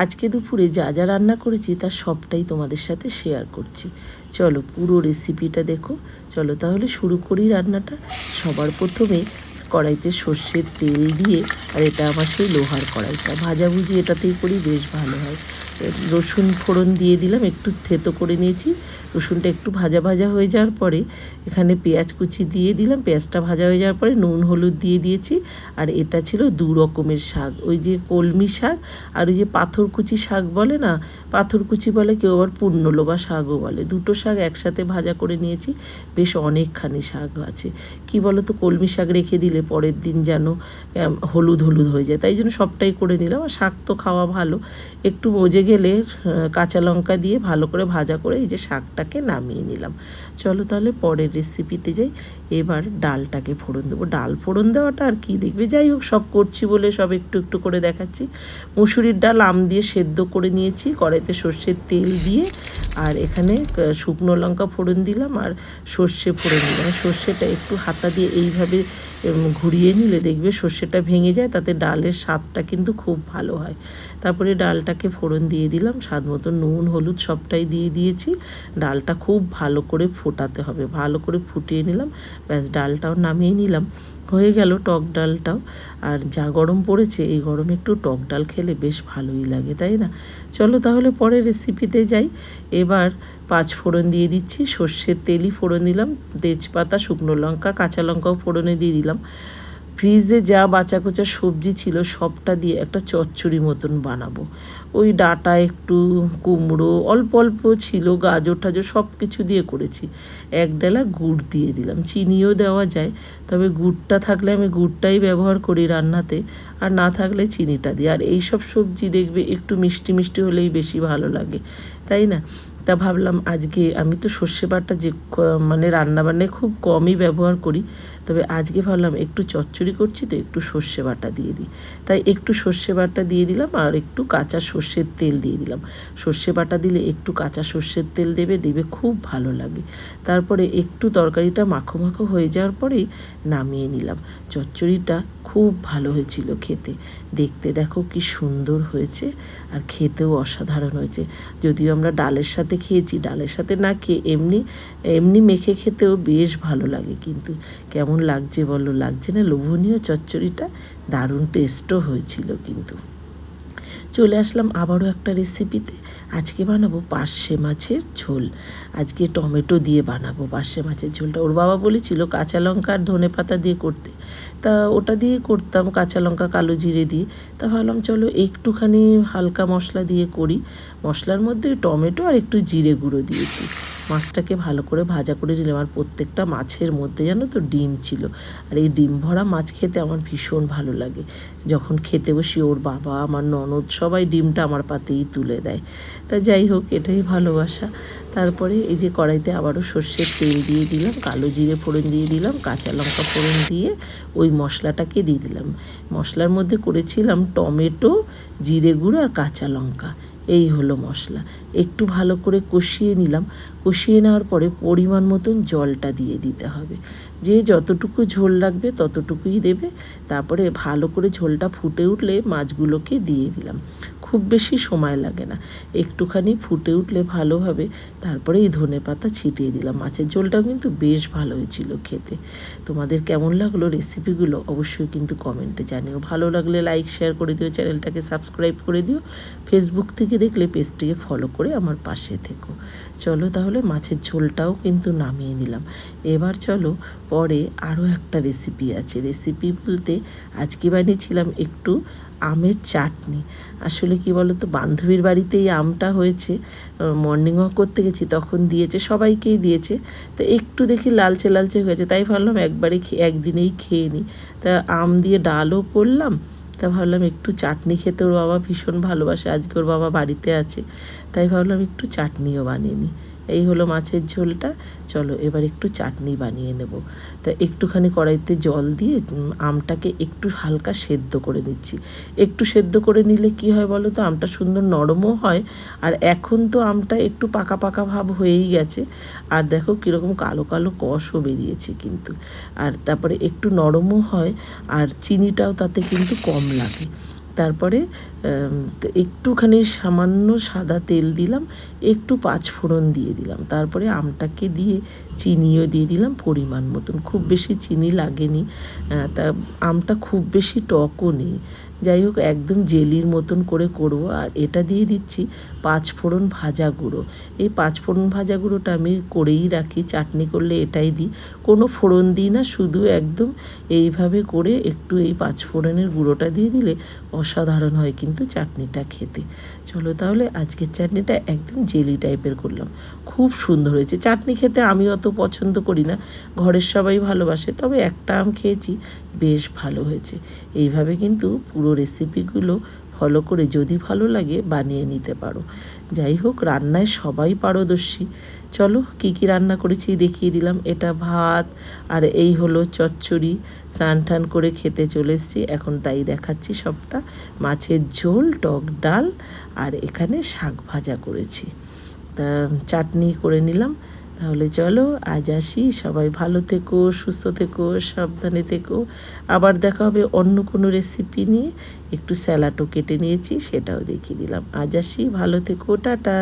আজকে দুপুরে যা যা রান্না করেছি তার সবটাই তোমাদের সাথে শেয়ার করছি। চলো পুরো রেসিপিটা দেখো। চলো তাহলে শুরু করি রান্নাটা। সবার প্রথমে কড়াইতে সর্ষের তেল দিয়ে, আর এটা আমার সেই লোহার কড়াইটা, ভাজাভুজি এটাতেই করি, বেশ ভালো হয়। রসুন ফোড়ন দিয়ে দিলাম, একটু থেতো করে নিয়েছি। রসুনটা একটু ভাজা ভাজা হয়ে যাওয়ার পরে এখানে পেঁয়াজ কুচি দিয়ে দিলাম। পেঁয়াজটা ভাজা হয়ে যাওয়ার পরে নুন হলুদ দিয়ে দিয়েছি। আর এটা ছিল দু রকমের শাক, ওই যে কলমি শাক আর ওই যে পাথরকুচি শাক বলে না, পাথরকুচি বলে, কেউ আবার পূর্ণলোবা শাকও বলে। দুটো শাক একসাথে ভাজা করে নিয়েছি। বেশ অনেকখানি শাক আছে। কি বলো তো, কলমি শাক রেখে দিলে পরের দিন যেন হলুদ হলুদ হয়ে যায়, তাই জন্য সবটাই করে নিলাম। আর শাক তো খাওয়া ভালো। একটু মজে গেলে কাঁচা লঙ্কা দিয়ে ভালো করে ভাজা করে এই যে শাকটাকে নামিয়ে নিলাম। চলো তাহলে পরের রেসিপিতে যাই। এবার ডালটাকে ফোড়ন দেবো। ডাল ফোড়ন দেওয়াটা আর কি দেখবে, যাই হোক সব করছি বলে সব একটু একটু করে দেখাচ্ছি। মুসুরির ডাল আম দিয়ে সেদ্ধ করে নিয়েছি, কড়াইতে সর্ষের তেল দিয়ে, আর এখানে শুকনো লঙ্কা ফোড়ন দিলাম আর সর্ষে ফোড়ন দিলাম। সর্ষেটা একটু হাতা দিয়ে এইভাবে ঘুরিয়ে নিলে দেখবে সর্ষেটা ভেঙে যায়, তাতে ডালের স্বাদটা কিন্তু খুব ভালো হয়। তারপরে ডালটাকে ফোড়ন দিয়ে দিলাম, স্বাদ মতো নুন হলুদ সবটাই দিয়ে দিয়েছি। ডালটা খুব ভালো করে ফোটাতে হবে, ভালো করে ফুটিয়ে নিলাম। ব্যাস ডালটাও নামিয়ে নিলাম। হয়ে গেল টক ডালটাও। আর যা গরম পড়েছে, এই গরমে একটু টক ডাল খেলে বেশ ভালোই লাগে, তাই না? চলো তাহলে পরের রেসিপিতে যাই। এবার পাঁচ ফোড়ন দিয়ে দিচ্ছি, সর্ষের তেলই ফোড়ন দিলাম, তেজপাতা শুকনো লঙ্কা কাঁচা লঙ্কাও ফোড়নে দিয়ে দিলাম। ফ্রিজে যা বাঁচা কোচা সবজি ছিল সবটা দিয়ে একটা চচ্চড়ি মতন বানাবো। ওই ডাঁটা একটু, কুমড়ো অল্প অল্প ছিল, গাজর টাজর সব কিছু দিয়ে করেছি। এক ডালা গুড় দিয়ে দিলাম, চিনিও দেওয়া যায়, তবে গুড়টা থাকলে আমি গুড়টাই ব্যবহার করি রান্নাতে, আর না থাকলে চিনিটা দিই। আর এই সব সবজি দেখবে একটু মিষ্টি মিষ্টি হলেই বেশি ভালো লাগে, তাই না? তা ভাবলাম আজকে আমি তো সর্ষে বাটা যে মানে রান্নাবান্নায় খুব কমই ব্যবহার করি, তবে আজকে ভাবলাম একটু চচ্চড়ি করছি তো একটু সর্ষে বাটা দিয়ে দিই। তাই একটু সর্ষে বাটা দিয়ে দিলাম আর একটু কাঁচা সর্ষের তেল দিয়ে দিলাম। সর্ষে বাটা দিলে একটু কাঁচা সর্ষের তেল দেবে খুব ভালো লাগে। তারপরে একটু তরকারিটা মাখো মাখো হয়ে যাওয়ার পরেই নামিয়ে নিলাম। চচ্চড়িটা খুব ভালো হয়েছিল খেতে, দেখতে দেখো কি সুন্দর হয়েছে, আর খেতেও অসাধারণ হয়েছে। যদিও আমরা ডালের সাথে খেয়েছি, ডালের সাথে না খেয়ে এমনি এমনি মেখে খেতেও বেশ ভালো লাগে। কিন্তু কেমন লাগছে বলো, লাগছে না লোভনীয়? চচ্চড়িটা দারুণ টেস্টও হয়েছিল কিন্তু। চলে আসলাম আবারও একটা রেসিপিতে। আজকে বানাবো পার্শে মাছের ঝোল। আজকে টমেটো দিয়ে বানাবো পার্শে মাছের ঝোলটা। ওর বাবা বলেছিল কাঁচা লঙ্কা আর ধনে পাতা দিয়ে করতে, তা ওটা দিয়ে করতাম, কাঁচা লঙ্কা কালো জিরে দিয়ে। তা ভাবলাম চলো একটুখানি হালকা মশলা দিয়ে করি। মশলার মধ্যে টমেটো আর একটু জিরে গুঁড়ো দিয়েছি। মাছটাকে ভালো করে ভাজা করে নিলাম। আর প্রত্যেকটা মাছের মধ্যে জানো তো ডিম ছিল, আর এই ডিম ভরা মাছ খেতে আমার ভীষণ ভালো লাগে। যখন খেতে বসি ওর বাবা, আমার ননদ সবাই ডিমটা আমার পাতেই তুলে দেয়। তা যাই হোক, এটাই ভালোবাসা। তারপরে এই যে কড়াইতে আবারও সর্ষের তেল দিয়ে দিলাম, কালো জিরে ফোড়ন দিয়ে দিলাম, কাঁচা লঙ্কা ফোড়ন দিয়ে ওই মশলাটাকে দিয়ে দিলাম। মশলার মধ্যে করেছিলাম টমেটো, জিরে গুঁড়ো আর কাঁচা লঙ্কা। এই হলো মশলা। একটু ভালো করে কষিয়ে নিলাম। কষিয়ে নেওয়ার পরে পরিমাণ মতন জলটা দিয়ে দিতে হবে। যে যতটুকু ঝোল লাগবে ততটুকুই দেবে। তারপরে ভালো করে ঝোলটা ফুটে উঠলে মাছগুলোকে দিয়ে দিলাম। খুব বেশি সময় লাগে না, একটুখানি ফুটে উঠলে ভালোভাবে তারপরে এই ধনে পাতা ছিটিয়ে দিলাম। মাছের ঝোলটাও কিন্তু বেশ ভালো হয়েছিল খেতে। তোমাদের কেমন লাগলো রেসিপিগুলো অবশ্যই কিন্তু কমেন্টে জানিও। ভালো লাগলে লাইক শেয়ার করে দিও, চ্যানেলটাকে সাবস্ক্রাইব করে দিও। ফেসবুক থেকে দেখলে পেজটিকে ফলো করে আমার পাশে থেকো। চলো তাহলে মাছের ঝোলটাও কিন্তু নামিয়ে নিলাম। এবার চলো পরে আরও একটা রেসিপি আছে। রেসিপি বলতে আজকে বানিয়েছিলাম একটু আমের চাটনি। আসলে কি বলো তো, বান্ধবীর বাড়িতেই আমটা হয়েছে, মর্নিং ওয়াক করতে গেছি তখন দিয়েছে, সবাইকেই দিয়েছে। তো একটু দেখি লালচে লালচে হয়েছে, তাই ভাবলাম একদিনেই খেয়ে নিই। তা আম দিয়ে ডালও করলাম। তা ভাবলাম একটু চাটনি খেতে ওর বাবা ভীষণ ভালোবাসে, আজকে ওর বাবা বাড়িতে আছে, তাই ভাবলাম একটু চাটনিও বানিয়ে নিই। এই হলো মাছের ঝোলটা। চলো এবার একটু চাটনি বানিয়ে নেব। তা একটুখানি কড়াইতে জল দিয়ে আমটাকে একটু হালকা সেদ্ধ করে নিচ্ছি। একটু সেদ্ধ করে নিলে কি হয় বলো তো, আমটা সুন্দর নরমও হয়। আর এখন তো আমটা একটু পাকা পাকা ভাব হয়েই গেছে, আর দেখো কীরকম কালো কালো কষও বেরিয়েছে কিন্তু। আর তারপরে একটু নরমও হয়, আর চিনিটাও তাতে কিন্তু কম লাগে। তারপরে একটুখানি সামান্য সাদা তেল দিলাম, একটু পাঁচফোড়ন দিয়ে দিলাম, তারপরে আমটাকে দিয়ে চিনিও দিয়ে দিলাম পরিমাণ মতন। খুব বেশি চিনি লাগেনি, তা আমটা খুব বেশি টকও নেই। যাই হোক, একদম জেলির মতন করে করব। আর এটা দিয়ে দিচ্ছি পাঁচফোড়ন ভাজা গুঁড়ো। এই পাঁচফোড়ন ভাজা গুঁড়োটা আমি করেই রাখি, চাটনি করলে এটাই দিই, কোনো ফোড়ন দিই না, শুধু একদম এইভাবে করে একটু এই পাঁচফোড়নের গুঁড়োটা দিয়ে দিলে অসাধারণ হয় কিন্তু চাটনিটা খেতে। চলো তাহলে আজকের চাটনিটা একদম জেলি টাইপের করলাম, খুব সুন্দর হয়েছে। চাটনি খেতে আমি অত পছন্দ করি না, ঘরের সবাই ভালোবাসে, তবে একটা আম খেয়েছি, বেশ ভালো হয়েছে। এইভাবে কিন্তু পুরো রেসিপিগুলো ফলো করে যদি ভালো লাগে বানিয়ে নিতে পারো। যাই হোক, রান্নায় সবাই পারদর্শী। চলো কি কি রান্না করেছি দেখিয়ে দিলাম। এটা ভাত, আর এই হলো চচ্চড়ি, স্নান টান করে খেতে চলে এসেছি, এখন তাই দেখাচ্ছি সবটা। মাছের ঝোল, টক ডাল, আর এখানে শাক ভাজা করেছি, তা চাটনি করে নিলাম। তাহলে চলো আজ আসি, সবাই ভালো থেকো, সুস্থ থেকো, সাবধানে থেকো। আবার দেখা হবে অন্য কোনো রেসিপি নিয়ে। একটু স্যালাডও কেটে নিয়েছি, সেটাও দেখিয়ে দিলাম। আজ আসি, ভালো থেকো, টাটা।